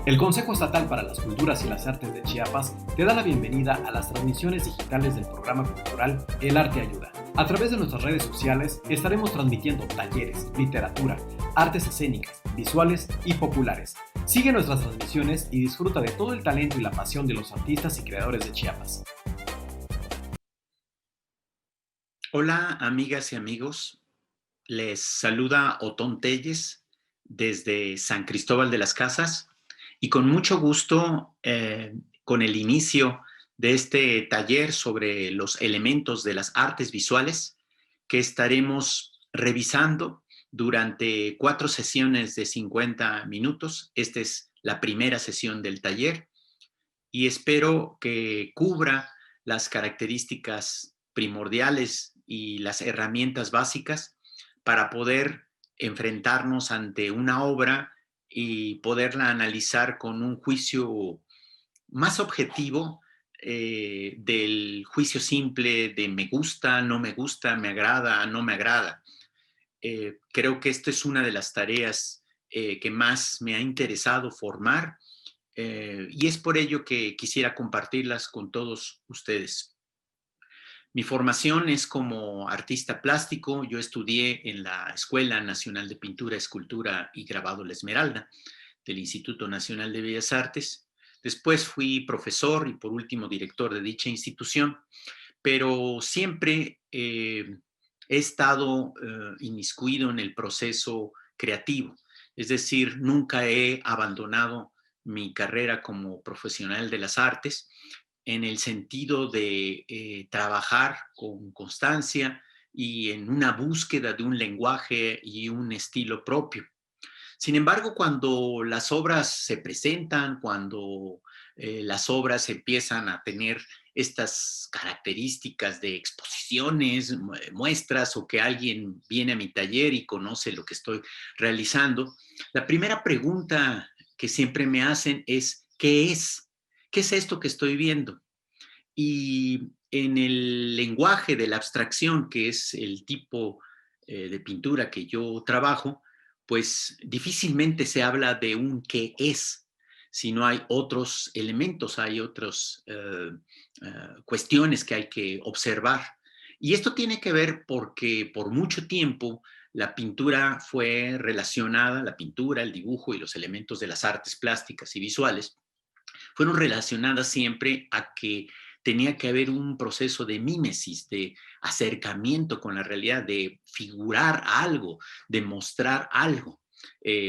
El Consejo Estatal para las Culturas y las Artes de Chiapas te da la bienvenida a las transmisiones digitales del programa cultural El Arte Ayuda. A través de nuestras redes sociales estaremos transmitiendo talleres, literatura, artes escénicas, visuales y populares. Sigue nuestras transmisiones y disfruta de todo el talento y la pasión de los artistas y creadores de Chiapas. Hola, amigas y amigos. Les saluda Otón Telles desde San Cristóbal de las Casas y con mucho gusto con el inicio de este taller sobre los elementos de las artes visuales que estaremos revisando durante 4 sesiones de 50 minutos. Esta es la primera sesión del taller y espero que cubra las características primordiales y las herramientas básicas para poder enfrentarnos ante una obra y poderla analizar con un juicio más objetivo del juicio simple de me gusta, no me gusta, me agrada, no me agrada. Creo que esta es una de las tareas que más me ha interesado formar y es por ello que quisiera compartirlas con todos ustedes. Mi formación es como artista plástico. Yo estudié en la Escuela Nacional de Pintura, Escultura y Grabado La Esmeralda del Instituto Nacional de Bellas Artes. Después fui profesor y por último director de dicha institución, pero siempre he estado inmiscuido en el proceso creativo. Es decir, nunca he abandonado mi carrera como profesional de las artes en el sentido de trabajar con constancia y en una búsqueda de un lenguaje y un estilo propio. Sin embargo, cuando las obras se presentan, cuando las obras empiezan a tener estas características de exposiciones, muestras o que alguien viene a mi taller y conoce lo que estoy realizando, la primera pregunta que siempre me hacen es, ¿qué es? ¿Qué es esto que estoy viendo? Y en el lenguaje de la abstracción, que es el tipo de pintura que yo trabajo, pues difícilmente se habla de un qué es, si no hay otros elementos, hay otras cuestiones que hay que observar. Y esto tiene que ver porque por mucho tiempo la pintura fue relacionada, la pintura, el dibujo y los elementos de las artes plásticas y visuales fueron relacionadas siempre a que tenía que haber un proceso de mímesis, de acercamiento con la realidad, de figurar algo, de mostrar algo,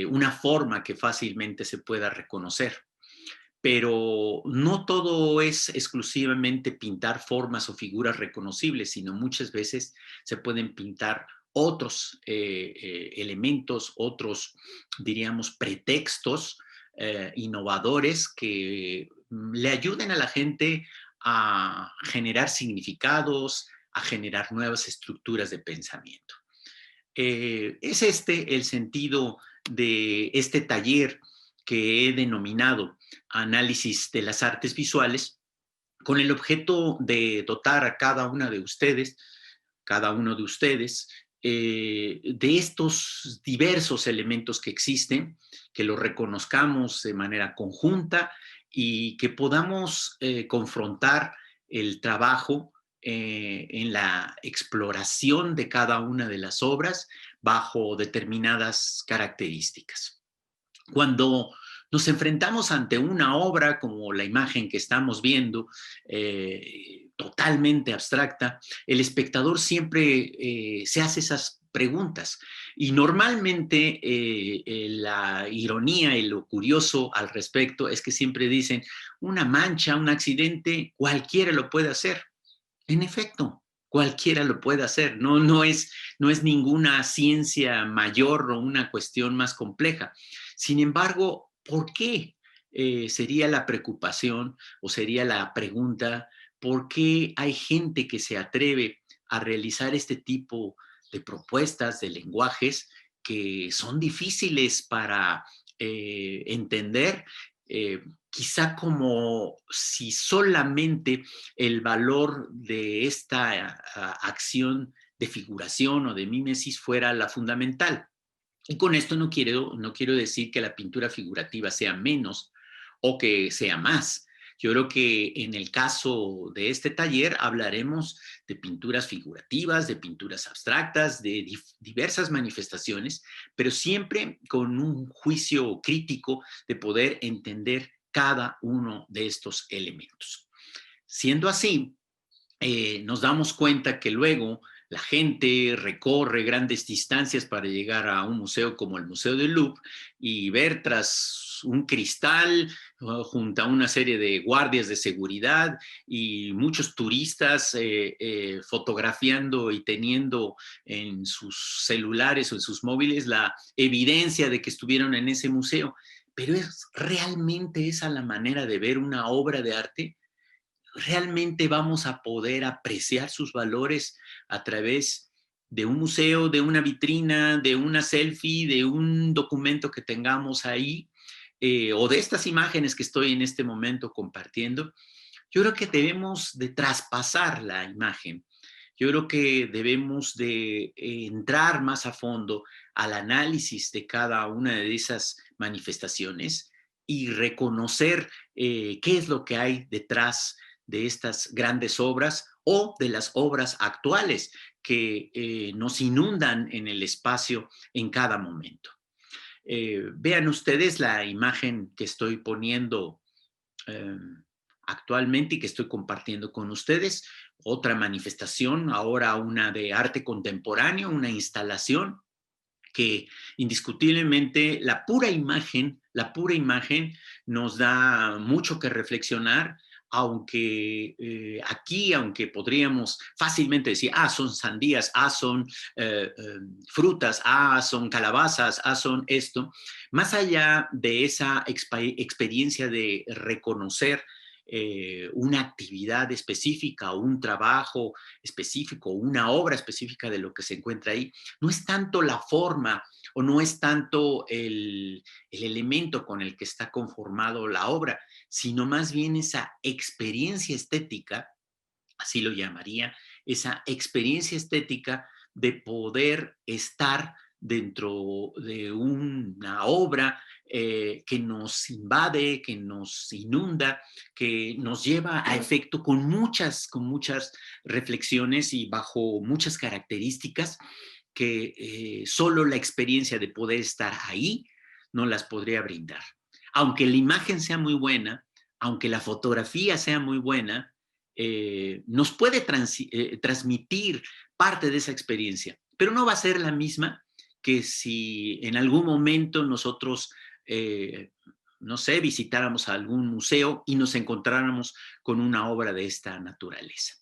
una forma que fácilmente se pueda reconocer. Pero no todo es exclusivamente pintar formas o figuras reconocibles, sino muchas veces se pueden pintar otros elementos, otros, diríamos, pretextos innovadores que le ayuden a la gente a generar significados, a generar nuevas estructuras de pensamiento. Es este el sentido de este taller que he denominado Análisis de las Artes Visuales, con el objeto de dotar a cada uno de ustedes, de estos diversos elementos que existen, que los reconozcamos de manera conjunta y que podamos confrontar el trabajo en la exploración de cada una de las obras bajo determinadas características. Cuando nos enfrentamos ante una obra como la imagen que estamos viendo, totalmente abstracta, el espectador siempre se hace esas preguntas. Y normalmente la ironía y lo curioso al respecto es que siempre dicen, una mancha, un accidente, cualquiera lo puede hacer. En efecto, cualquiera lo puede hacer, no es ninguna ciencia mayor o una cuestión más compleja. Sin embargo, ¿por qué sería la preocupación o sería la pregunta? ¿Por qué hay gente que se atreve a realizar este tipo de propuestas, de lenguajes que son difíciles para entender? Quizá como si solamente el valor de esta acción de figuración o de mímesis fuera la fundamental. Y con esto no quiero decir que la pintura figurativa sea menos o que sea más. Yo creo que en el caso de este taller hablaremos de pinturas figurativas, de pinturas abstractas, de diversas manifestaciones, pero siempre con un juicio crítico de poder entender cada uno de estos elementos. Siendo así, nos damos cuenta que luego la gente recorre grandes distancias para llegar a un museo como el Museo del Louvre y ver tras un cristal junto a una serie de guardias de seguridad y muchos turistas fotografiando y teniendo en sus celulares o en sus móviles la evidencia de que estuvieron en ese museo. Pero ¿es realmente esa la manera de ver una obra de arte? ¿Realmente vamos a poder apreciar sus valores a través de un museo, de una vitrina, de una selfie, de un documento que tengamos ahí, o de estas imágenes que estoy en este momento compartiendo? Yo creo que debemos de traspasar la imagen. Yo creo que debemos de entrar más a fondo al análisis de cada una de esas manifestaciones y reconocer qué es lo que hay detrás de estas grandes obras o de las obras actuales que nos inundan en el espacio en cada momento. Vean ustedes la imagen que estoy poniendo eh, actualmente y que estoy compartiendo con ustedes. Otra manifestación, ahora una de arte contemporáneo, una instalación que indiscutiblemente la pura imagen nos da mucho que reflexionar, aunque aunque podríamos fácilmente decir, son sandías, son frutas, son calabazas, son esto, más allá de esa experiencia de reconocer una actividad específica, un trabajo específico, una obra específica de lo que se encuentra ahí, no es tanto la forma o no es tanto el elemento con el que está conformado la obra, sino más bien esa experiencia estética, así lo llamaría, esa experiencia estética de poder estar dentro de una obra que nos invade, que nos inunda, que nos lleva a efecto con muchas reflexiones y bajo muchas características que solo la experiencia de poder estar ahí no las podría brindar. Aunque la imagen sea muy buena, aunque la fotografía sea muy buena, nos puede transmitir parte de esa experiencia, pero no va a ser la misma que si en algún momento nosotros, no sé, visitáramos algún museo y nos encontráramos con una obra de esta naturaleza.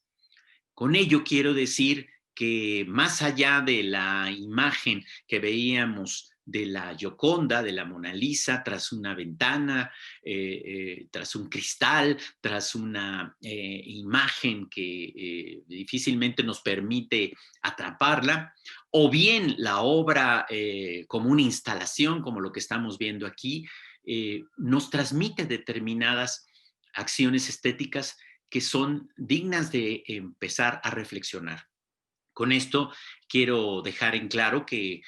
Con ello quiero decir que más allá de la imagen que veíamos de la Gioconda, de la Mona Lisa, tras una ventana, tras un cristal, tras una imagen que difícilmente nos permite atraparla, o bien la obra como una instalación, como lo que estamos viendo aquí, nos transmite determinadas acciones estéticas que son dignas de empezar a reflexionar. Con esto quiero dejar en claro que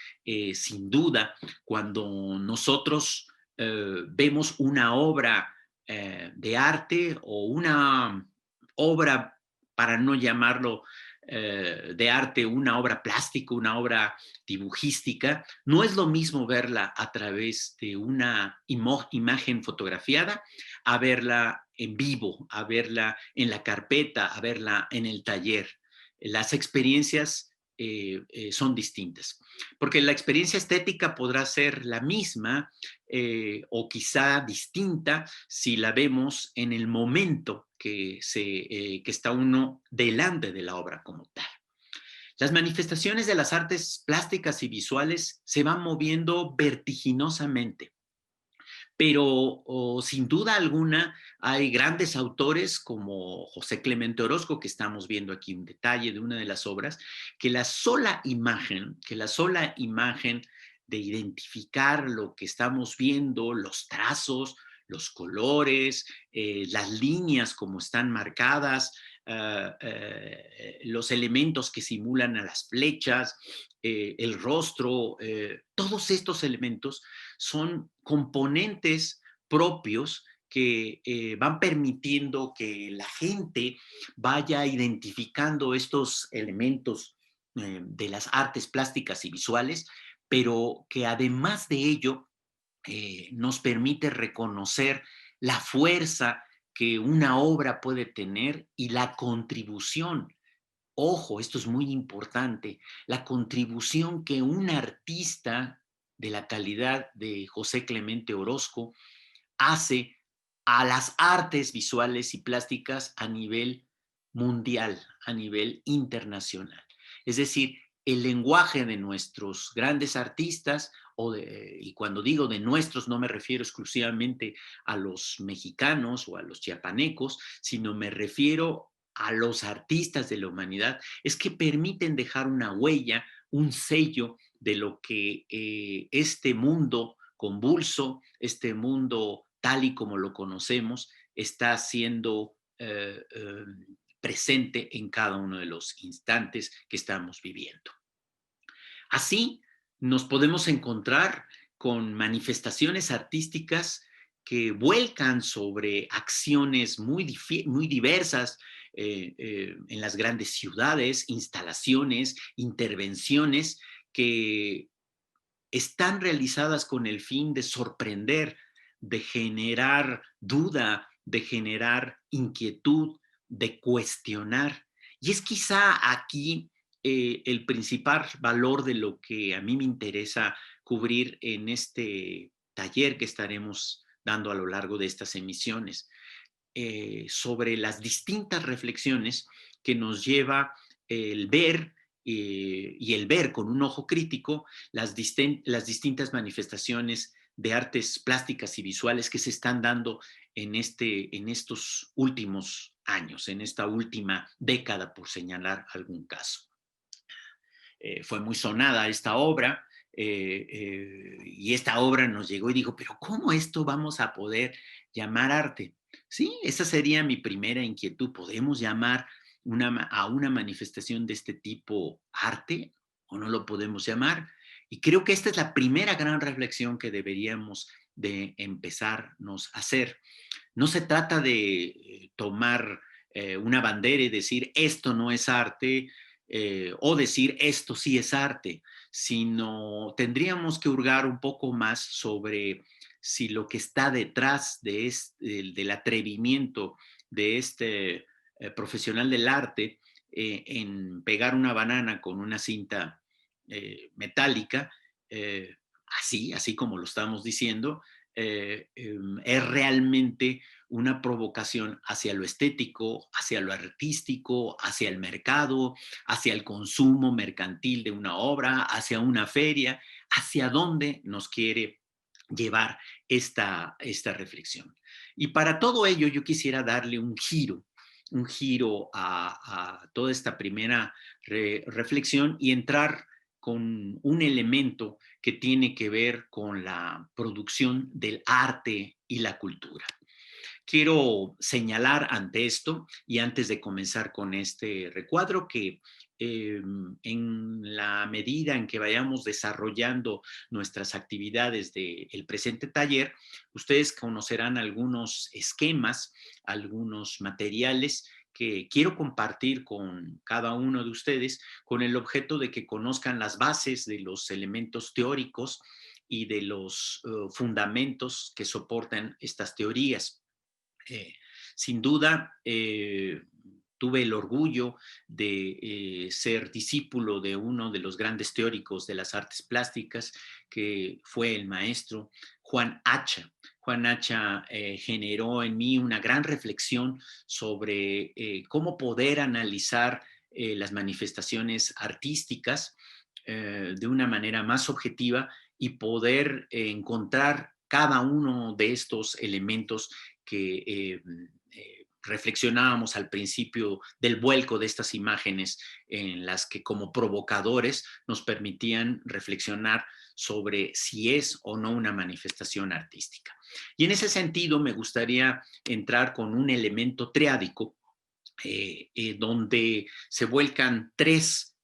sin duda cuando nosotros vemos una obra de arte o una obra, para no llamarlo de arte, una obra plástica, una obra dibujística, no es lo mismo verla a través de una imagen fotografiada a verla en vivo, a verla en la carpeta, a verla en el taller. Las experiencias son distintas, porque la experiencia estética podrá ser la misma o quizá distinta si la vemos en el momento que está uno delante de la obra como tal. Las manifestaciones de las artes plásticas y visuales se van moviendo vertiginosamente, pero sin duda alguna hay grandes autores como José Clemente Orozco, que estamos viendo aquí un detalle de una de las obras, que la sola imagen de identificar lo que estamos viendo, los trazos, los colores, las líneas como están marcadas, los elementos que simulan a las flechas, el rostro, todos estos elementos son componentes propios que van permitiendo que la gente vaya identificando estos elementos de las artes plásticas y visuales, pero que además de ello nos permite reconocer la fuerza que una obra puede tener y la contribución. Ojo, esto es muy importante, la contribución que un artista de la calidad de José Clemente Orozco hace a las artes visuales y plásticas a nivel mundial, a nivel internacional. Es decir, el lenguaje de nuestros grandes artistas, y cuando digo de nuestros no me refiero exclusivamente a los mexicanos o a los chiapanecos, sino me refiero a los artistas de la humanidad, es que permiten dejar una huella, un sello de lo que este mundo convulso, este mundo tal y como lo conocemos, está siendo presente en cada uno de los instantes que estamos viviendo. Así nos podemos encontrar con manifestaciones artísticas que vuelcan sobre acciones muy diversas en las grandes ciudades, instalaciones, intervenciones que están realizadas con el fin de sorprender, de generar duda, de generar inquietud, de cuestionar. Y es quizá aquí el principal valor de lo que a mí me interesa cubrir en este taller que estaremos dando a lo largo de estas emisiones, sobre las distintas reflexiones que nos lleva el ver y el ver con un ojo crítico las distintas manifestaciones de artes plásticas y visuales que se están dando en estos últimos años, en esta última década, por señalar algún caso. Fue muy sonada esta obra, y esta obra nos llegó y dijo, pero ¿cómo esto vamos a poder llamar arte? Sí, esa sería mi primera inquietud. ¿Podemos llamar a una manifestación de este tipo arte o no lo podemos llamar? Y creo que esta es la primera gran reflexión que deberíamos de empezarnos a hacer. No se trata de tomar una bandera y decir esto no es arte, o decir esto sí es arte, sino tendríamos que hurgar un poco más sobre si lo que está detrás del atrevimiento de este profesional del arte en pegar una banana con una cinta metálica, así como lo estamos diciendo, es realmente una provocación hacia lo estético, hacia lo artístico, hacia el mercado, hacia el consumo mercantil de una obra, hacia una feria, hacia dónde nos quiere llevar esta reflexión. Y para todo ello yo quisiera darle un giro a toda esta primera reflexión y entrar con un elemento que tiene que ver con la producción del arte y la cultura. Quiero señalar ante esto y antes de comenzar con este recuadro que en la medida en que vayamos desarrollando nuestras actividades del presente taller, ustedes conocerán algunos esquemas, algunos materiales que quiero compartir con cada uno de ustedes con el objeto de que conozcan las bases de los elementos teóricos y de los fundamentos que soportan estas teorías. Sin duda, tuve el orgullo de ser discípulo de uno de los grandes teóricos de las artes plásticas, que fue el maestro Juan Hacha. Juan Hacha generó en mí una gran reflexión sobre cómo poder analizar las manifestaciones artísticas de una manera más objetiva y poder encontrar cada uno de estos elementos que reflexionábamos al principio del vuelco de estas imágenes en las que como provocadores nos permitían reflexionar sobre si es o no una manifestación artística. Y en ese sentido me gustaría entrar con un elemento triádico donde se vuelcan tres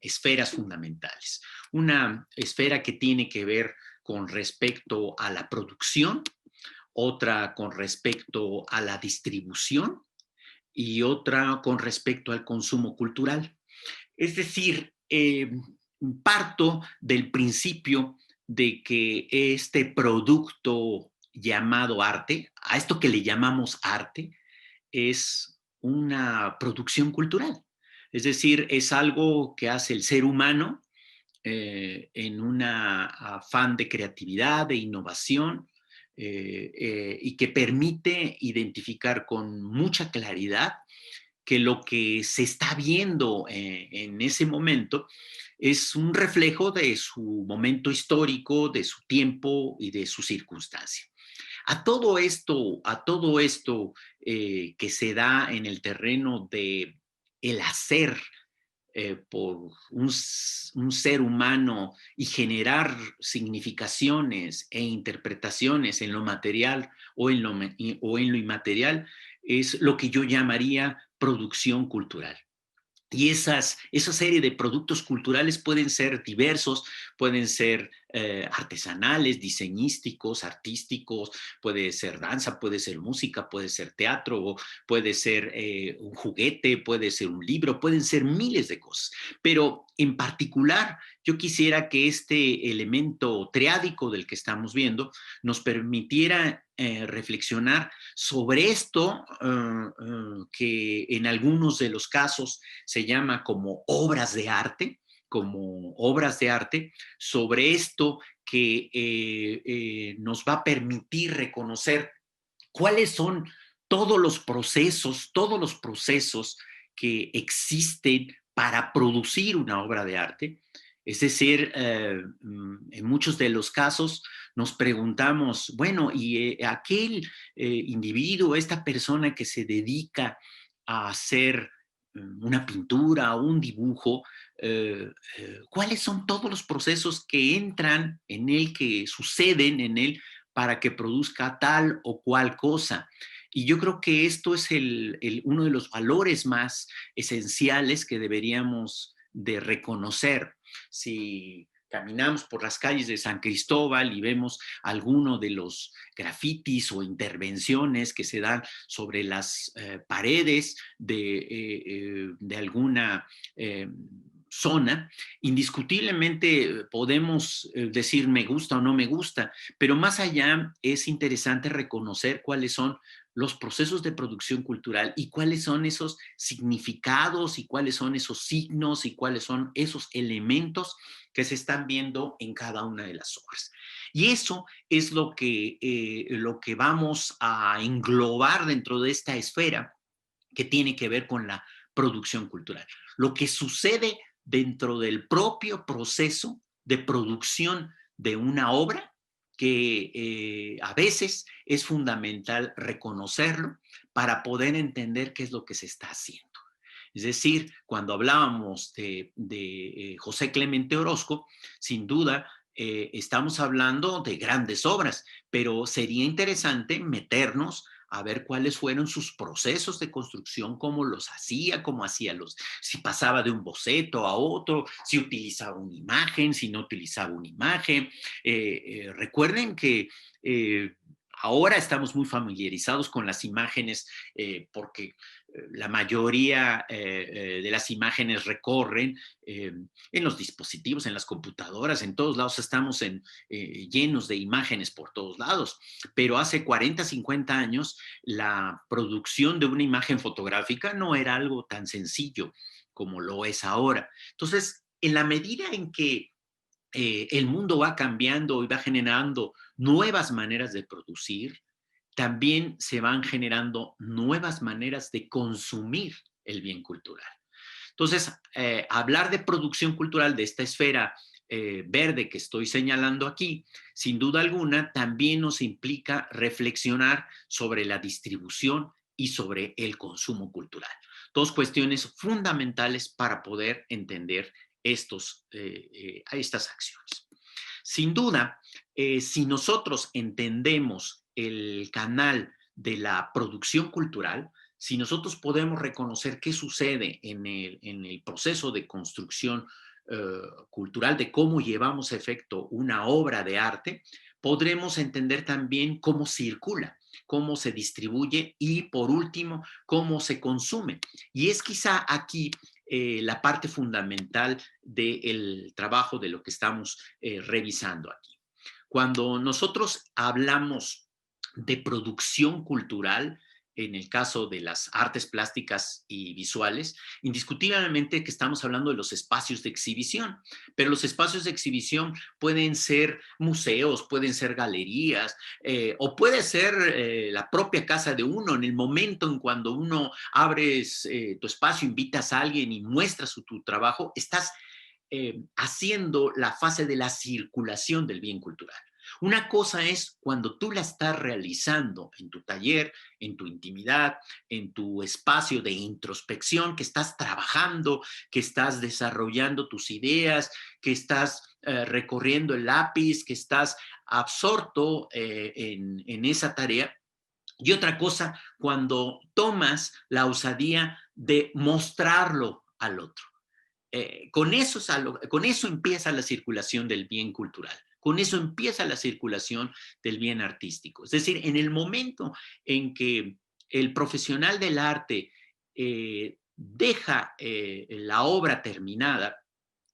esferas fundamentales. Una esfera que tiene que ver con respecto a la producción, otra con respecto a la distribución y otra con respecto al consumo cultural. Es decir, parto del principio de que este producto llamado arte, a esto que le llamamos arte, es una producción cultural. Es decir, es algo que hace el ser humano en un afán de creatividad, de innovación, y que permite identificar con mucha claridad que lo que se está viendo en ese momento es un reflejo de su momento histórico, de su tiempo y de su circunstancia. A todo esto que se da en el terreno de el hacer por un ser humano y generar significaciones e interpretaciones en lo material o en lo inmaterial, es lo que yo llamaría producción cultural. Y esa serie de productos culturales pueden ser diversos, pueden ser artesanales, diseñísticos, artísticos, puede ser danza, puede ser música, puede ser teatro, puede ser un juguete, puede ser un libro, pueden ser miles de cosas. Pero en particular, yo quisiera que este elemento triádico del que estamos viendo nos permitiera reflexionar sobre esto que en algunos de los casos se llama como obras de arte, sobre esto que nos va a permitir reconocer cuáles son todos los procesos que existen para producir una obra de arte. Es decir, en muchos de los casos nos preguntamos, bueno, ¿y aquel individuo, esta persona que se dedica a hacer una pintura o un dibujo, cuáles son todos los procesos que entran en él, que suceden en él para que produzca tal o cual cosa? Y yo creo que esto es uno de los valores más esenciales que deberíamos de reconocer. Si caminamos por las calles de San Cristóbal y vemos alguno de los grafitis o intervenciones que se dan sobre las paredes de alguna zona, indiscutiblemente podemos decir me gusta o no me gusta, pero más allá es interesante reconocer cuáles son los procesos de producción cultural y cuáles son esos significados y cuáles son esos signos y cuáles son esos elementos que se están viendo en cada una de las obras. Y eso es lo que vamos a englobar dentro de esta esfera que tiene que ver con la producción cultural. Lo que sucede dentro del propio proceso de producción de una obra que a veces es fundamental reconocerlo para poder entender qué es lo que se está haciendo. Es decir, cuando hablábamos de José Clemente Orozco, sin duda estamos hablando de grandes obras, pero sería interesante meternos a ver cuáles fueron sus procesos de construcción, cómo los hacía, si pasaba de un boceto a otro, si utilizaba una imagen, si no utilizaba una imagen. Recuerden que ahora estamos muy familiarizados con las imágenes porque la mayoría de las imágenes recorren en los dispositivos, en las computadoras, en todos lados estamos llenos de imágenes por todos lados. Pero hace 40, 50 años la producción de una imagen fotográfica no era algo tan sencillo como lo es ahora. Entonces, en la medida en que el mundo va cambiando y va generando nuevas maneras de producir, también se van generando nuevas maneras de consumir el bien cultural. Entonces, hablar de producción cultural de esta esfera verde que estoy señalando aquí, sin duda alguna, también nos implica reflexionar sobre la distribución y sobre el consumo cultural. Dos cuestiones fundamentales para poder entender estas acciones. Sin duda, si nosotros entendemos el canal de la producción cultural, si nosotros podemos reconocer qué sucede en el proceso de construcción cultural, de cómo llevamos a efecto una obra de arte, podremos entender también cómo circula, cómo se distribuye y, por último, cómo se consume. Y es quizá aquí la parte fundamental del trabajo de lo que estamos revisando aquí. Cuando nosotros hablamos de producción cultural, en el caso de las artes plásticas y visuales, indiscutiblemente que estamos hablando de los espacios de exhibición, pero los espacios de exhibición pueden ser museos, pueden ser galerías, o puede ser la propia casa de uno. En el momento en cuando uno abres tu espacio, invitas a alguien y muestras tu trabajo, estás haciendo la fase de la circulación del bien cultural. Una cosa es cuando tú la estás realizando en tu taller, en tu intimidad, en tu espacio de introspección, que estás trabajando, que estás desarrollando tus ideas, que estás recorriendo el lápiz, que estás absorto en esa tarea. Y otra cosa, cuando tomas la osadía de mostrarlo al otro. Con eso empieza la circulación del bien cultural, con eso empieza la circulación del bien artístico. Es decir, en el momento en que el profesional del arte deja la obra terminada,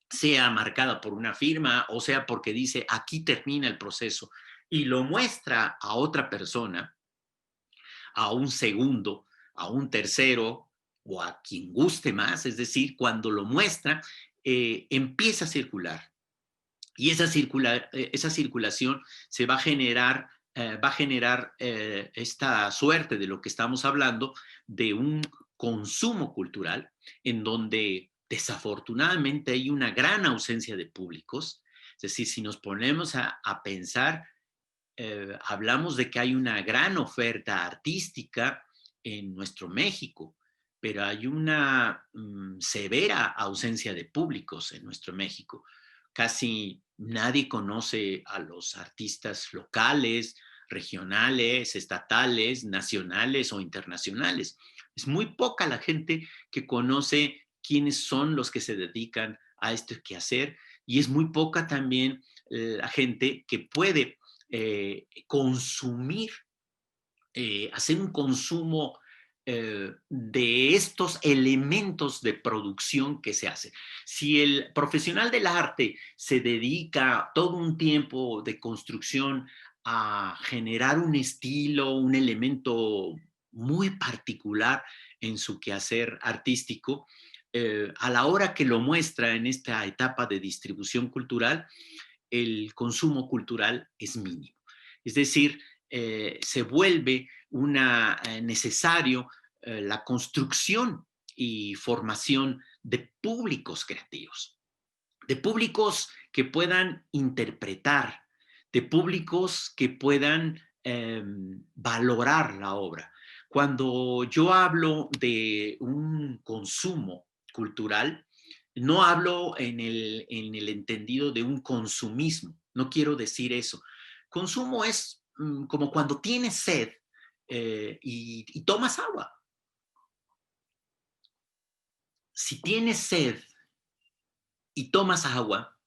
sea marcada por una firma o sea porque dice aquí termina el proceso y lo muestra a otra persona, a un segundo, a un tercero o a quien guste más, es decir, cuando lo muestra, empieza a circular. Y esa circulación se va a generar esta suerte de lo que estamos hablando, de un consumo cultural en donde desafortunadamente hay una gran ausencia de públicos. Es decir, si nos ponemos a pensar, hablamos de que hay una gran oferta artística en nuestro México, pero hay una severa ausencia de públicos en nuestro México. Casi nadie conoce a los artistas locales, regionales, estatales, nacionales o internacionales. Es muy poca la gente que conoce quiénes son los que se dedican a este quehacer y es muy poca también la gente que puede consumir, hacer un consumo de estos elementos de producción que se hace. Si el profesional del arte se dedica todo un tiempo de construcción a generar un estilo, un elemento muy particular en su quehacer artístico, a la hora que lo muestra en esta etapa de distribución cultural, el consumo cultural es mínimo. Es decir, se vuelve necesario la construcción y formación de públicos creativos, de públicos que puedan interpretar, de públicos que puedan valorar la obra. Cuando yo hablo de un consumo cultural, no hablo en el entendido de un consumismo, no quiero decir eso. Consumo es como cuando tienes sed y tomas agua. Si tienes sed y tomas agua,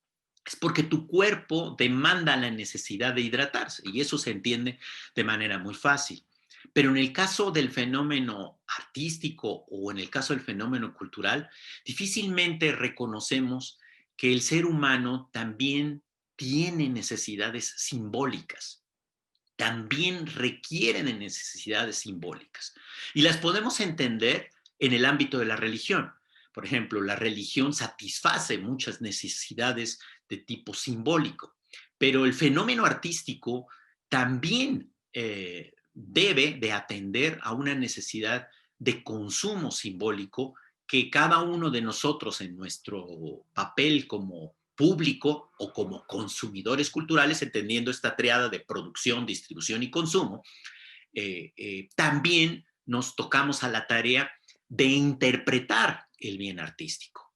es porque tu cuerpo demanda la necesidad de hidratarse y eso se entiende de manera muy fácil. Pero en el caso del fenómeno artístico o en el caso del fenómeno cultural, difícilmente reconocemos que el ser humano también tiene necesidades simbólicas, también requiere de necesidades simbólicas. Y las podemos entender en el ámbito de la religión. Por ejemplo, la religión satisface muchas necesidades de tipo simbólico, pero el fenómeno artístico también debe de atender a una necesidad de consumo simbólico que cada uno de nosotros en nuestro papel como público o como consumidores culturales, entendiendo esta triada de producción, distribución y consumo, también nos tocamos a la tarea de interpretar el bien artístico,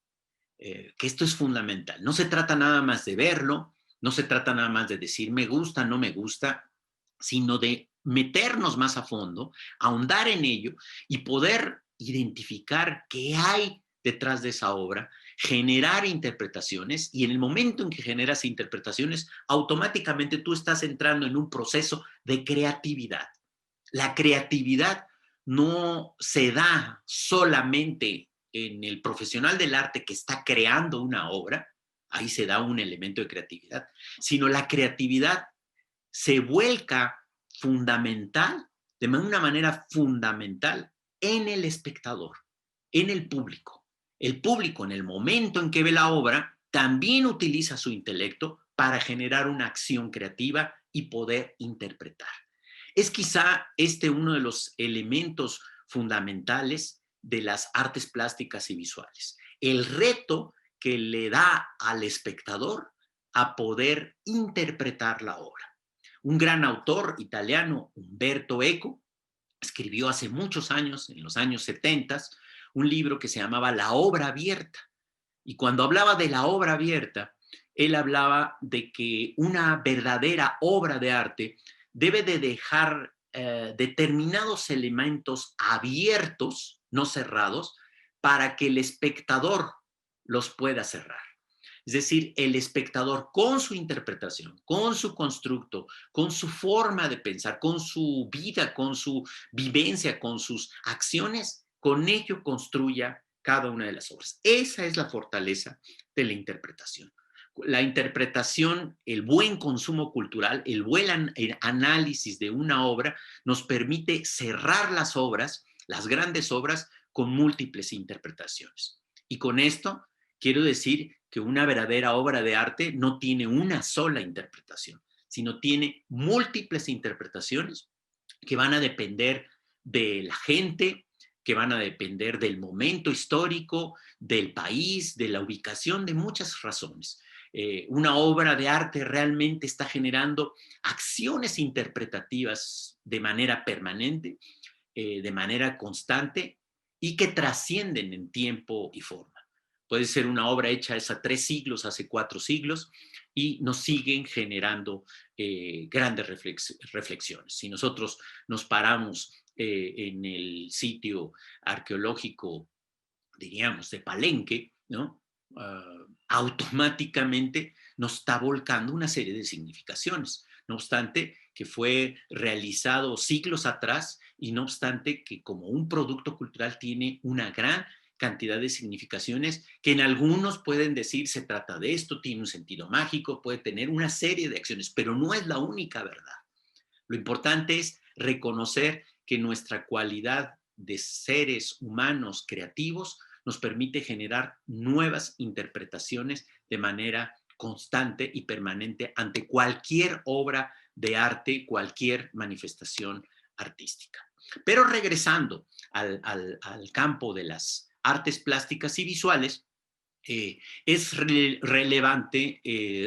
que esto es fundamental. No se trata nada más de verlo, no se trata nada más de decir me gusta, no me gusta, sino de meternos más a fondo, ahondar en ello y poder identificar qué hay detrás de esa obra, generar interpretaciones, y en el momento en que generas interpretaciones, automáticamente tú estás entrando en un proceso de creatividad. La creatividad no se da solamente en el profesional del arte que está creando una obra, ahí se da un elemento de creatividad, sino la creatividad se vuelca fundamental, de una manera fundamental, en el espectador, en el público. El público, en el momento en que ve la obra, también utiliza su intelecto para generar una acción creativa y poder interpretar. Es quizá este uno de los elementos fundamentales de las artes plásticas y visuales. El reto que le da al espectador a poder interpretar la obra. Un gran autor italiano, Umberto Eco, escribió hace muchos años, en los años 70, un libro que se llamaba La obra abierta. Y cuando hablaba de la obra abierta, él hablaba de que una verdadera obra de arte debe de dejar determinados elementos abiertos, no cerrados, para que el espectador los pueda cerrar. Es decir, el espectador con su interpretación, con su constructo, con su forma de pensar, con su vida, con su vivencia, con sus acciones, con ello construya cada una de las obras. Esa es la fortaleza de la interpretación. La interpretación, el buen consumo cultural, el buen análisis de una obra nos permite cerrar las obras, las grandes obras, con múltiples interpretaciones. Y con esto quiero decir que una verdadera obra de arte no tiene una sola interpretación, sino tiene múltiples interpretaciones que van a depender de la gente, que van a depender del momento histórico, del país, de la ubicación, de muchas razones. Una obra de arte realmente está generando acciones interpretativas de manera permanente, de manera constante y que trascienden en tiempo y forma. Puede ser una obra hecha hace 3 siglos, hace 4 siglos, y nos siguen generando grandes reflexiones. Si nosotros nos paramos en el sitio arqueológico, diríamos, de Palenque, ¿no? Automáticamente nos está volcando una serie de significaciones. No obstante, que fue realizado siglos atrás y no obstante que como un producto cultural tiene una gran cantidad de significaciones que en algunos pueden decir se trata de esto, tiene un sentido mágico, puede tener una serie de acciones, pero no es la única verdad. Lo importante es reconocer que nuestra cualidad de seres humanos creativos nos permite generar nuevas interpretaciones de manera constante y permanente ante cualquier obra de arte, cualquier manifestación artística. Pero regresando al campo de las artes plásticas y visuales, es relevante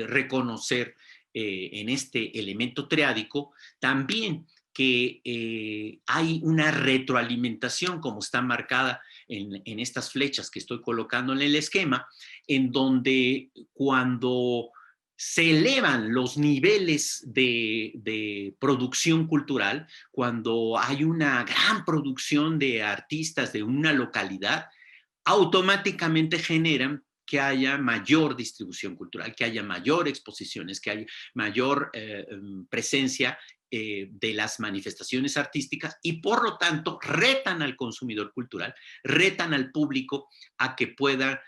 reconocer en este elemento triádico también que hay una retroalimentación, como está marcada en estas flechas que estoy colocando en el esquema, en donde cuando se elevan los niveles de producción cultural, cuando hay una gran producción de artistas de una localidad, automáticamente generan que haya mayor distribución cultural, que haya mayor exposiciones, que haya mayor presencia de las manifestaciones artísticas y por lo tanto retan al consumidor cultural, retan al público a que pueda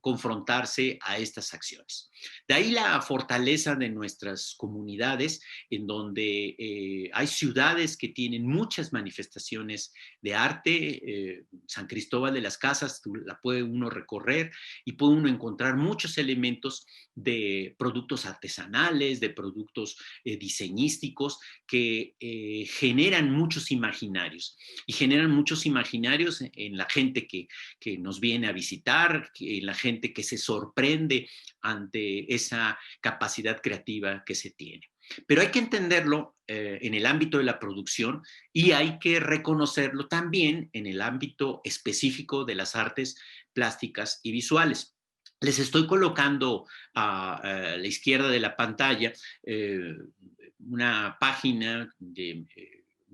confrontarse a estas acciones. De ahí la fortaleza de nuestras comunidades, en donde hay ciudades que tienen muchas manifestaciones de arte. San Cristóbal de las Casas la puede uno recorrer y puede uno encontrar muchos elementos de productos artesanales, de productos diseñísticos que generan muchos imaginarios y generan muchos imaginarios en la gente que nos viene a visitar, en la gente que se sorprende ante esa capacidad creativa que se tiene. Pero hay que entenderlo en el ámbito de la producción y hay que reconocerlo también en el ámbito específico de las artes plásticas y visuales. Les estoy colocando a la izquierda de la pantalla una página de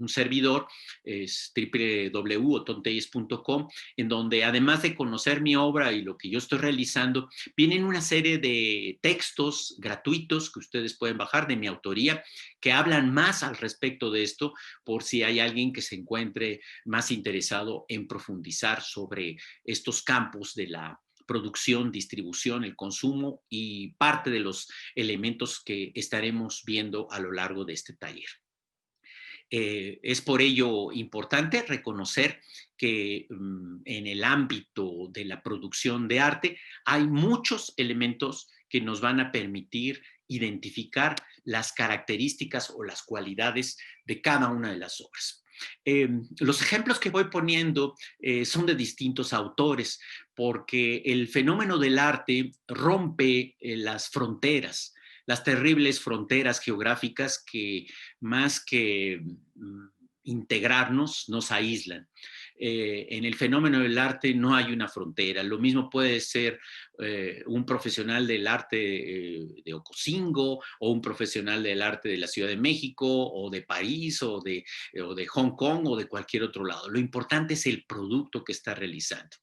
un servidor, es www.otontelles.com, en donde además de conocer mi obra y lo que yo estoy realizando, vienen una serie de textos gratuitos que ustedes pueden bajar de mi autoría, que hablan más al respecto de esto, por si hay alguien que se encuentre más interesado en profundizar sobre estos campos de la producción, distribución, el consumo y parte de los elementos que estaremos viendo a lo largo de este taller. Es por ello importante reconocer que en el ámbito de la producción de arte hay muchos elementos que nos van a permitir identificar las características o las cualidades de cada una de las obras. Los ejemplos que voy poniendo son de distintos autores, porque el fenómeno del arte rompe las fronteras, las terribles fronteras geográficas que más que integrarnos, nos aíslan. En el fenómeno del arte no hay una frontera. Lo mismo puede ser un profesional del arte de Ocosingo, o un profesional del arte de la Ciudad de México, o de París, o de Hong Kong, o de cualquier otro lado. Lo importante es el producto que está realizando.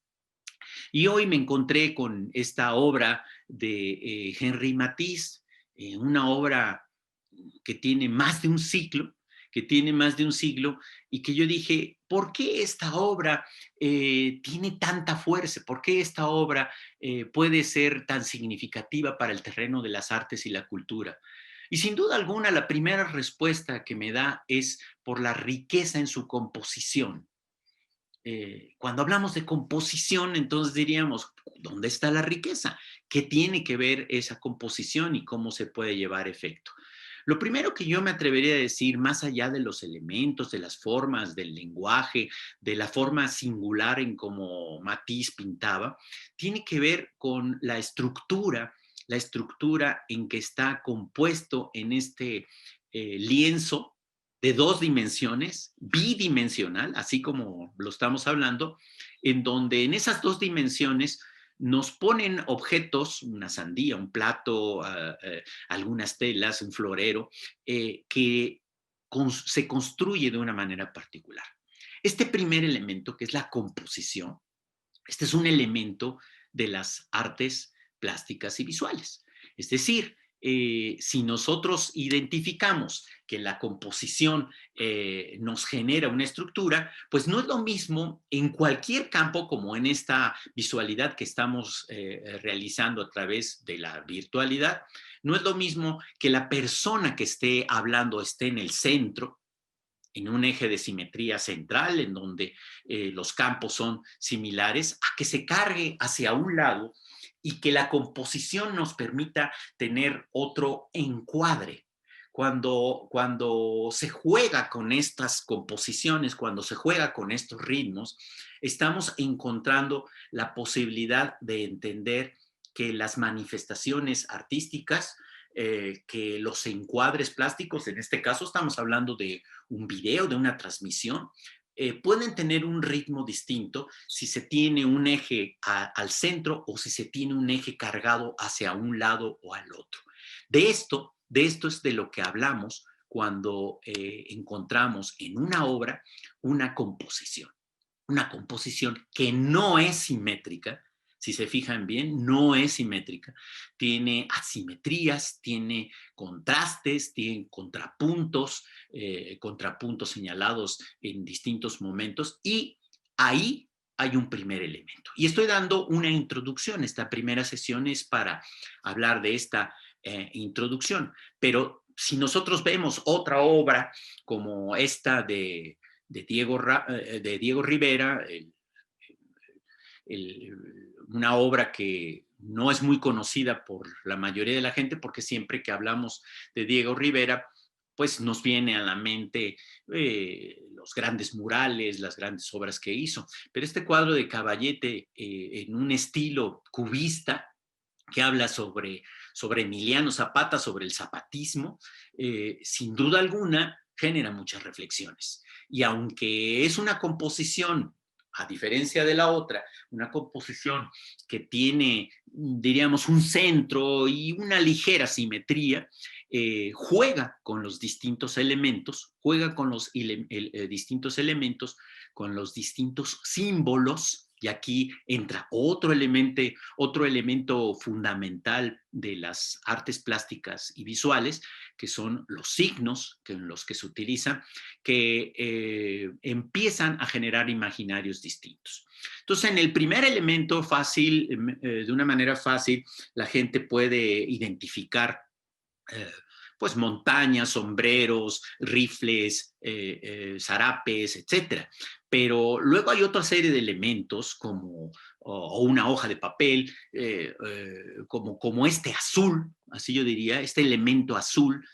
Y hoy me encontré con esta obra de Henri Matisse, una obra que tiene más de un siglo, y que yo dije, ¿por qué esta obra tiene tanta fuerza? ¿Por qué esta obra puede ser tan significativa para el terreno de las artes y la cultura? Y sin duda alguna, la primera respuesta que me da es por la riqueza en su composición. Cuando hablamos de composición, entonces diríamos, ¿dónde está la riqueza? ¿Qué tiene que ver esa composición y cómo se puede llevar a efecto? Lo primero que yo me atrevería a decir, más allá de los elementos, de las formas, del lenguaje, de la forma singular en cómo Matisse pintaba, tiene que ver con la estructura en que está compuesto en este lienzo de 2 dimensiones, bidimensional, así como lo estamos hablando, en donde en esas 2 dimensiones nos ponen objetos, una sandía, un plato, algunas telas, un florero, que se construye de una manera particular. Este primer elemento, que es la composición, este es un elemento de las artes plásticas y visuales. Es decir, si nosotros identificamos que la composición nos genera una estructura, pues no es lo mismo en cualquier campo, como en esta visualidad que estamos realizando a través de la virtualidad, no es lo mismo que la persona que esté hablando esté en el centro, en un eje de simetría central, en donde los campos son similares, a que se cargue hacia un lado y que la composición nos permita tener otro encuadre. Cuando se juega con estas composiciones, cuando se juega con estos ritmos, estamos encontrando la posibilidad de entender que las manifestaciones artísticas, que los encuadres plásticos, en este caso estamos hablando de un video, de una transmisión, pueden tener un ritmo distinto si se tiene un eje al centro o si se tiene un eje cargado hacia un lado o al otro. De esto es de lo que hablamos cuando encontramos en una obra una composición que no es simétrica. Si se fijan bien, no es simétrica. Tiene asimetrías, tiene contrastes, tiene contrapuntos, contrapuntos señalados en distintos momentos, y ahí hay un primer elemento. Y estoy dando una introducción. Esta primera sesión es para hablar de esta introducción. Pero si nosotros vemos otra obra como esta de Diego Rivera, una obra que no es muy conocida por la mayoría de la gente, porque siempre que hablamos de Diego Rivera, pues nos viene a la mente los grandes murales, las grandes obras que hizo. Pero este cuadro de Caballete, en un estilo cubista, que habla sobre Emiliano Zapata, sobre el zapatismo, sin duda alguna genera muchas reflexiones. Y aunque es una composición, a diferencia de la otra, una composición que tiene, diríamos, un centro y una ligera simetría, juega con los distintos elementos, juega con los distintos elementos, con los distintos símbolos, y aquí entra otro elemento fundamental de las artes plásticas y visuales, que son los signos en los que se utilizan, que empiezan a generar imaginarios distintos. Entonces, en el primer elemento fácil, de una manera fácil, la gente puede identificar pues montañas, sombreros, rifles, zarapes, etcétera. Pero luego hay otra serie de elementos como o una hoja de papel, como este azul, así yo diría, este elemento azul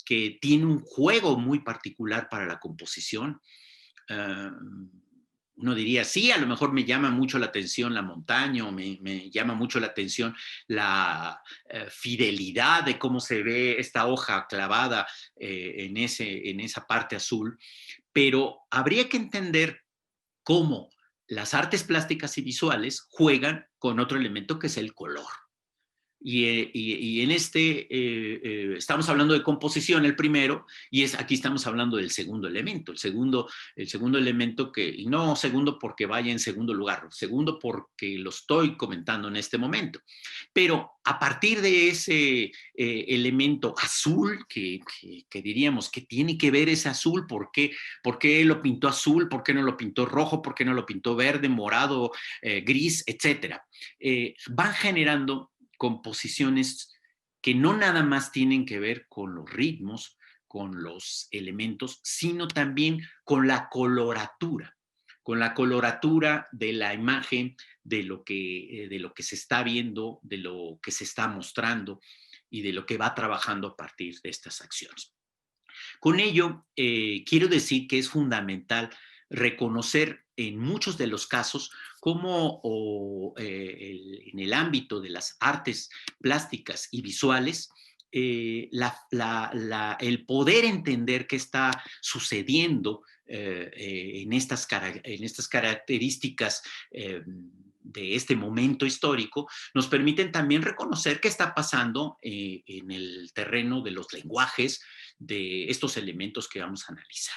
que tiene un juego muy particular para la composición. Uno diría, sí, a lo mejor me llama mucho la atención la montaña, o me llama mucho la atención la fidelidad de cómo se ve esta hoja clavada en esa parte azul, pero habría que entender cómo las artes plásticas y visuales juegan con otro elemento que es el color. Y en estamos hablando de composición, el primero, y aquí estamos hablando del segundo elemento. El segundo elemento y no segundo porque vaya en segundo lugar, segundo porque lo estoy comentando en este momento. Pero a partir de ese elemento azul, que diríamos que tiene que ver ese azul, ¿por qué lo pintó azul? ¿Por qué no lo pintó rojo? ¿Por qué no lo pintó verde, morado, gris, etcétera? Van generando composiciones que no nada más tienen que ver con los ritmos, con los elementos, sino también con la coloratura de la imagen, de lo que se está viendo, de lo que se está mostrando y de lo que va trabajando a partir de estas acciones. Con ello, quiero decir que es fundamental reconocer en muchos de los casos cómo en el ámbito de las artes plásticas y visuales, el poder entender qué está sucediendo en estas características de este momento histórico, nos permiten también reconocer qué está pasando en el terreno de los lenguajes, de estos elementos que vamos a analizar.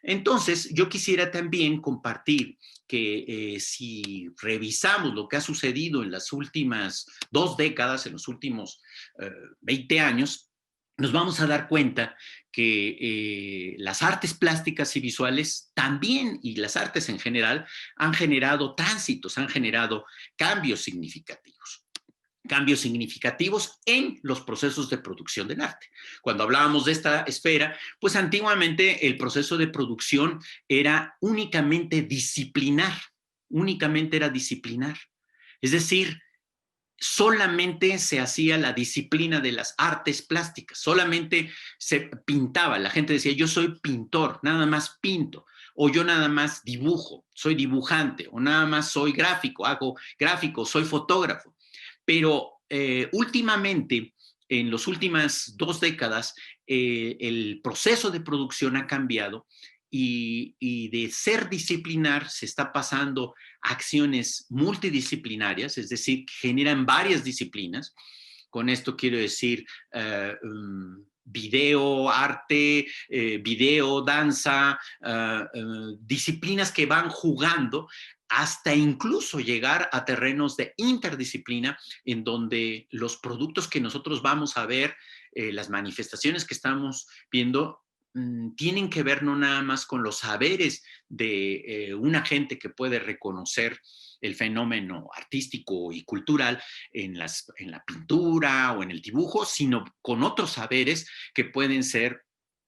Entonces, yo quisiera también compartir que si revisamos lo que ha sucedido en las últimas 2 décadas, en los últimos 20 años, nos vamos a dar cuenta que las artes plásticas y visuales también, y las artes en general, han generado tránsitos, han generado cambios significativos en los procesos de producción del arte. Cuando hablábamos de esta esfera, pues antiguamente el proceso de producción era únicamente era disciplinar. Es decir, solamente se hacía la disciplina de las artes plásticas, solamente se pintaba. La gente decía, yo soy pintor, nada más pinto, o yo nada más dibujo, soy dibujante, o nada más soy gráfico, hago gráfico, soy fotógrafo. Pero últimamente, en las últimas 2 décadas, el proceso de producción ha cambiado y de ser disciplinar se está pasando a acciones multidisciplinarias, es decir, que generan varias disciplinas. Con esto quiero decir video, arte, video, danza, disciplinas que van jugando hasta incluso llegar a terrenos de interdisciplina en donde los productos que nosotros vamos a ver, las manifestaciones que estamos viendo, tienen que ver no nada más con los saberes de una gente que puede reconocer el fenómeno artístico y cultural en la pintura o en el dibujo, sino con otros saberes que pueden ser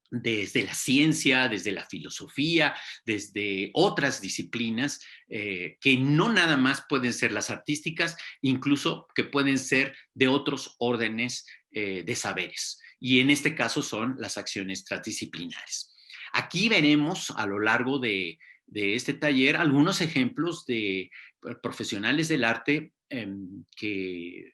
desde la ciencia, desde la filosofía, desde otras disciplinas que no nada más pueden ser las artísticas, incluso que pueden ser de otros órdenes de saberes. Y en este caso son las acciones transdisciplinares. Aquí veremos a lo largo de este taller algunos ejemplos de profesionales del arte que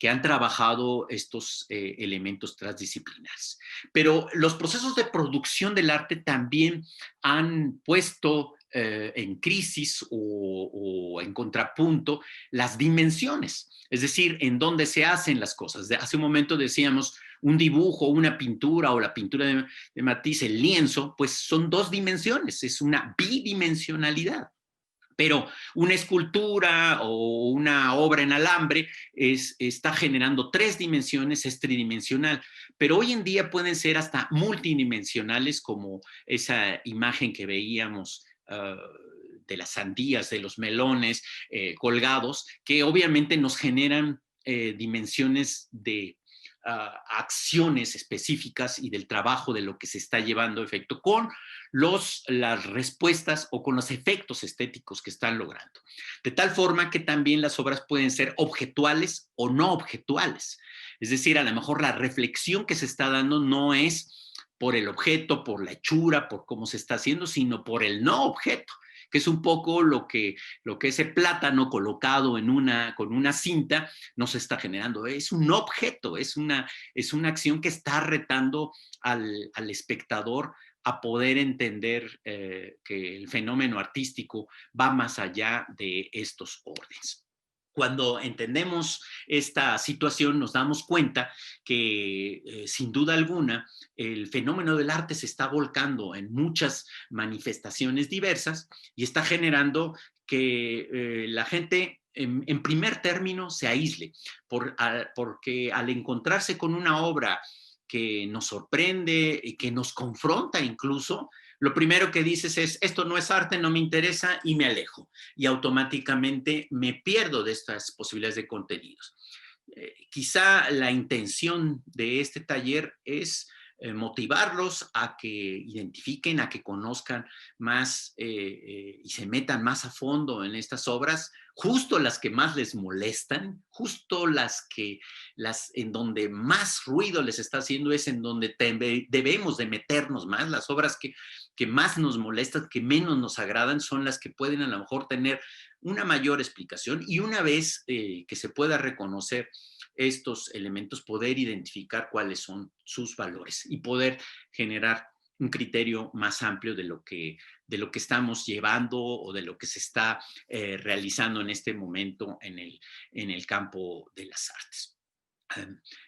han trabajado estos elementos transdisciplinares. Pero los procesos de producción del arte también han puesto en crisis o en contrapunto las dimensiones, es decir, en dónde se hacen las cosas. Hace un momento decíamos, un dibujo, una pintura o la pintura de Matisse, el lienzo, pues son dos dimensiones, es una bidimensionalidad. Pero una escultura o una obra en alambre está generando tres dimensiones, es tridimensional. Pero hoy en día pueden ser hasta multidimensionales, como esa imagen que veíamos de las sandías, de los melones colgados, que obviamente nos generan dimensiones de acciones específicas y del trabajo de lo que se está llevando a efecto con las respuestas o con los efectos estéticos que están logrando. De tal forma que también las obras pueden ser objetuales o no objetuales. Es decir, a lo mejor la reflexión que se está dando no es por el objeto, por la hechura, por cómo se está haciendo, sino por el no objeto, que es un poco lo que ese plátano colocado con una cinta nos está generando. Es un objeto, es una acción que está retando al espectador a poder entender que el fenómeno artístico va más allá de estos órdenes. Cuando entendemos esta situación, nos damos cuenta que, sin duda alguna, el fenómeno del arte se está volcando en muchas manifestaciones diversas y está generando que la gente, en primer término, se aísle, porque al encontrarse con una obra que nos sorprende y que nos confronta incluso, lo primero que dices es, esto no es arte, no me interesa y me alejo. Y automáticamente me pierdo de estas posibilidades de contenidos. Quizá la intención de este taller es motivarlos a que identifiquen, a que conozcan más y se metan más a fondo en estas obras, justo las que más les molestan, justo las en donde más ruido les está haciendo es en donde debemos de meternos más. Las obras que más nos molestan, que menos nos agradan, son las que pueden a lo mejor tener una mayor explicación y una vez que se pueda reconocer estos elementos, poder identificar cuáles son sus valores y poder generar un criterio más amplio de lo que estamos llevando o de lo que se está realizando en este momento en el campo de las artes.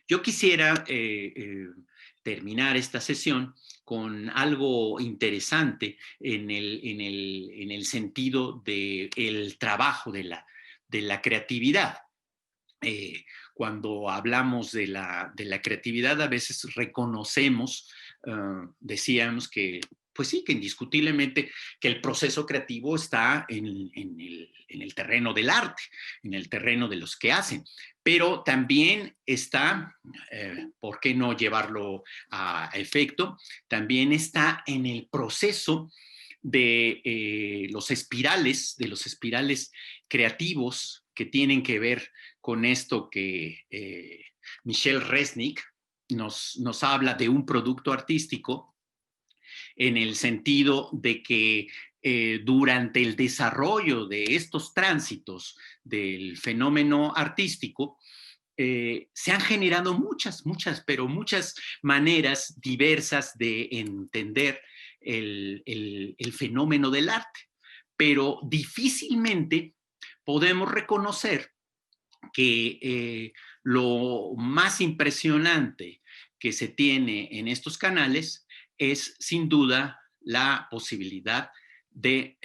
Yo quisiera terminar esta sesión con algo interesante en el sentido del trabajo de la creatividad. Cuando hablamos de la creatividad, a veces reconocemos, decíamos que, pues sí, que indiscutiblemente que el proceso creativo está en el terreno del arte, en el terreno de los que hacen, pero también está, ¿por qué no llevarlo a efecto? También está en el proceso de los espirales creativos que tienen que ver con esto que Michel Resnick nos habla de un producto artístico, en el sentido de que durante el desarrollo de estos tránsitos del fenómeno artístico, se han generado muchas maneras diversas de entender el fenómeno del arte, pero difícilmente podemos reconocer que lo más impresionante que se tiene en estos canales es sin duda la posibilidad de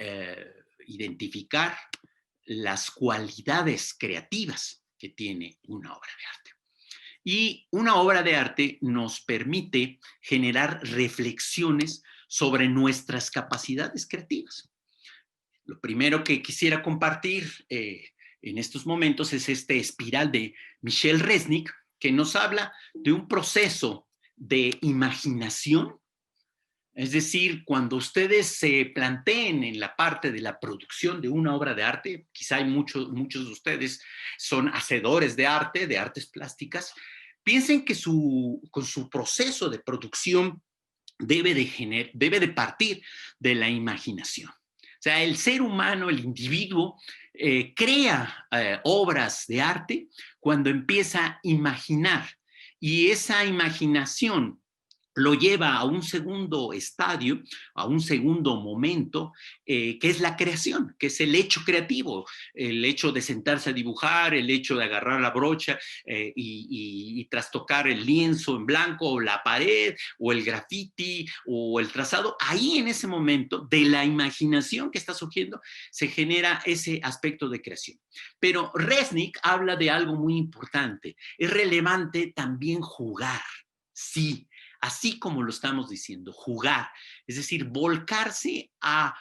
identificar las cualidades creativas que tiene una obra de arte. Y una obra de arte nos permite generar reflexiones sobre nuestras capacidades creativas. Lo primero que quisiera compartir en estos momentos es este espiral de Michel Resnick, que nos habla de un proceso de imaginación. Es decir, cuando ustedes se planteen en la parte de la producción de una obra de arte, quizá hay muchos de ustedes son hacedores de arte, de artes plásticas, piensen que con su proceso de producción debe de partir de la imaginación. O sea, el ser humano, el individuo, crea obras de arte cuando empieza a imaginar. Y esa imaginación lo lleva a un segundo estadio, a un segundo momento, que es la creación, que es el hecho creativo, el hecho de sentarse a dibujar, el hecho de agarrar la brocha y trastocar el lienzo en blanco, o la pared, o el graffiti, o el trazado. Ahí, en ese momento, de la imaginación que está surgiendo, se genera ese aspecto de creación. Pero Resnick habla de algo muy importante. Es relevante también jugar, sí, así como lo estamos diciendo, jugar, es decir, volcarse a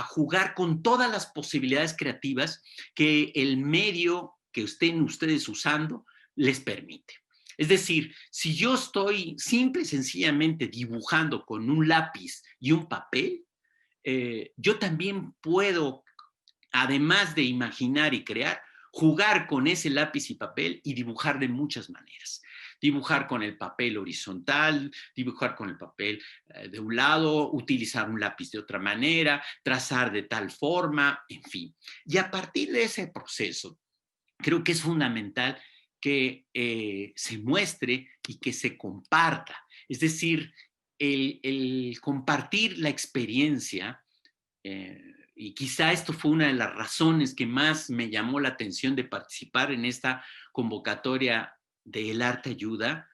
jugar con todas las posibilidades creativas que el medio que estén ustedes usando les permite. Es decir, si yo estoy simple y sencillamente dibujando con un lápiz y un papel, yo también puedo, además de imaginar y crear, jugar con ese lápiz y papel y dibujar de muchas maneras. Dibujar con el papel horizontal, dibujar con el papel de un lado, utilizar un lápiz de otra manera, trazar de tal forma, en fin. Y a partir de ese proceso, creo que es fundamental que se muestre y que se comparta. Es decir, el compartir la experiencia, y quizá esto fue una de las razones que más me llamó la atención de participar en esta convocatoria de El Arte Ayuda,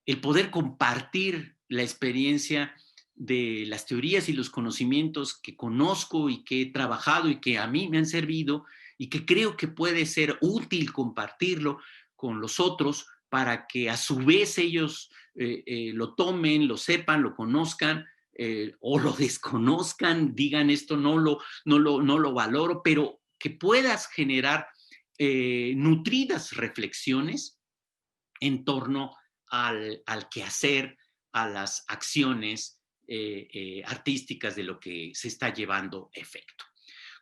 el poder compartir la experiencia de las teorías y los conocimientos que conozco y que he trabajado y que a mí me han servido y que creo que puede ser útil compartirlo con los otros para que a su vez ellos lo tomen, lo sepan, lo conozcan, o lo desconozcan, digan esto no lo valoro, pero que puedas generar nutridas reflexiones en torno al quehacer, a las acciones artísticas de lo que se está llevando a efecto.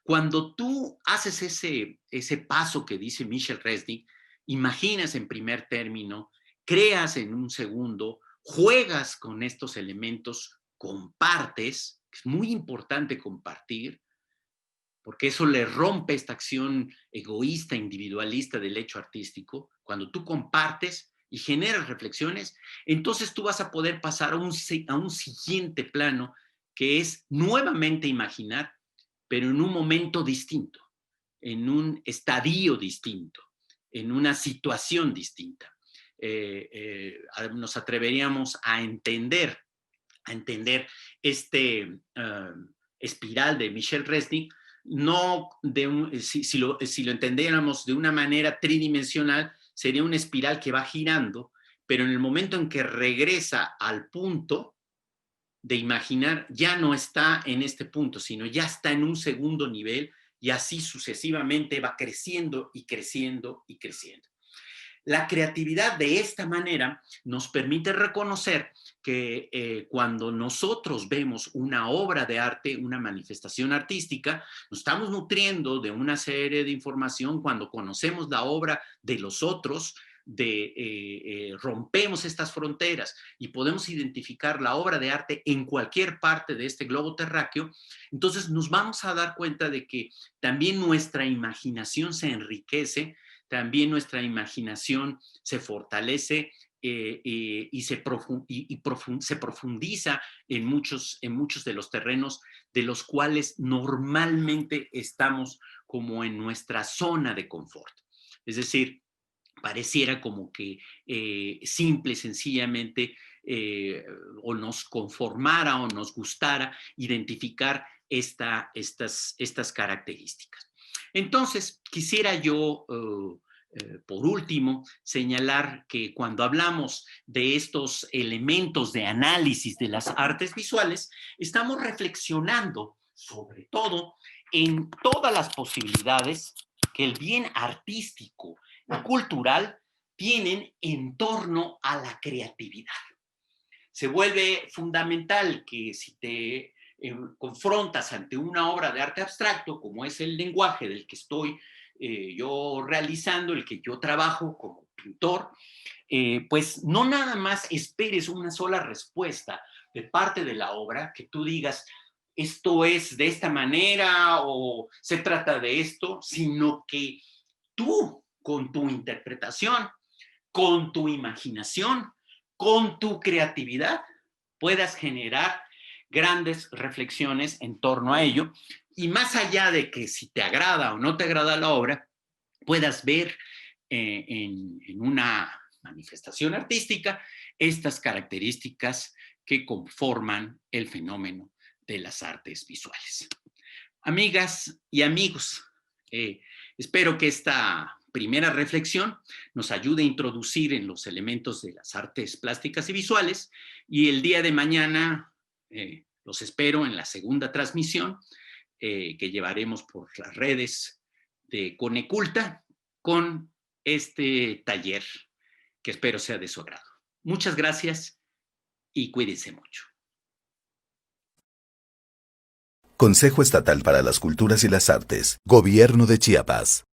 Cuando tú haces ese paso que dice Michel Resnick, imaginas en primer término, creas en un segundo, juegas con estos elementos, compartes, es muy importante compartir, porque eso le rompe esta acción egoísta, individualista del hecho artístico. Cuando tú compartes y generas reflexiones, entonces tú vas a poder pasar a un siguiente plano, que es nuevamente imaginar, pero en un momento distinto, en un estadio distinto, en una situación distinta. Nos atreveríamos a entender este espiral de Michel Resnick, no si lo entendiéramos de una manera tridimensional, sería una espiral que va girando, pero en el momento en que regresa al punto de imaginar, ya no está en este punto, sino ya está en un segundo nivel, y así sucesivamente va creciendo y creciendo y creciendo. La creatividad de esta manera nos permite reconocer que cuando nosotros vemos una obra de arte, una manifestación artística, nos estamos nutriendo de una serie de información. Cuando conocemos la obra de los otros, rompemos estas fronteras y podemos identificar la obra de arte en cualquier parte de este globo terráqueo. Entonces nos vamos a dar cuenta de que también nuestra imaginación se enriquece, también nuestra imaginación se fortalece y se profundiza en muchos de los terrenos de los cuales normalmente estamos como en nuestra zona de confort. Es decir, pareciera como que simple, sencillamente, o nos conformara o nos gustara identificar estas características. Entonces, quisiera yo, por último, señalar que cuando hablamos de estos elementos de análisis de las artes visuales, estamos reflexionando sobre todo en todas las posibilidades que el bien artístico y cultural tienen en torno a la creatividad. Se vuelve fundamental que si te confrontas ante una obra de arte abstracto, como es el lenguaje del que estoy yo realizando, el que yo trabajo como pintor, pues no nada más esperes una sola respuesta de parte de la obra, que tú digas, esto es de esta manera o se trata de esto, sino que tú, con tu interpretación, con tu imaginación, con tu creatividad, puedas generar grandes reflexiones en torno a ello, y más allá de que si te agrada o no te agrada la obra, puedas ver en una manifestación artística estas características que conforman el fenómeno de las artes visuales. Amigas y amigos, espero que esta primera reflexión nos ayude a introducir en los elementos de las artes plásticas y visuales, y el día de mañana los espero en la segunda transmisión que llevaremos por las redes de Coneculta con este taller que espero sea de su agrado. Muchas gracias y cuídense mucho. Consejo Estatal para las Culturas y las Artes, Gobierno de Chiapas.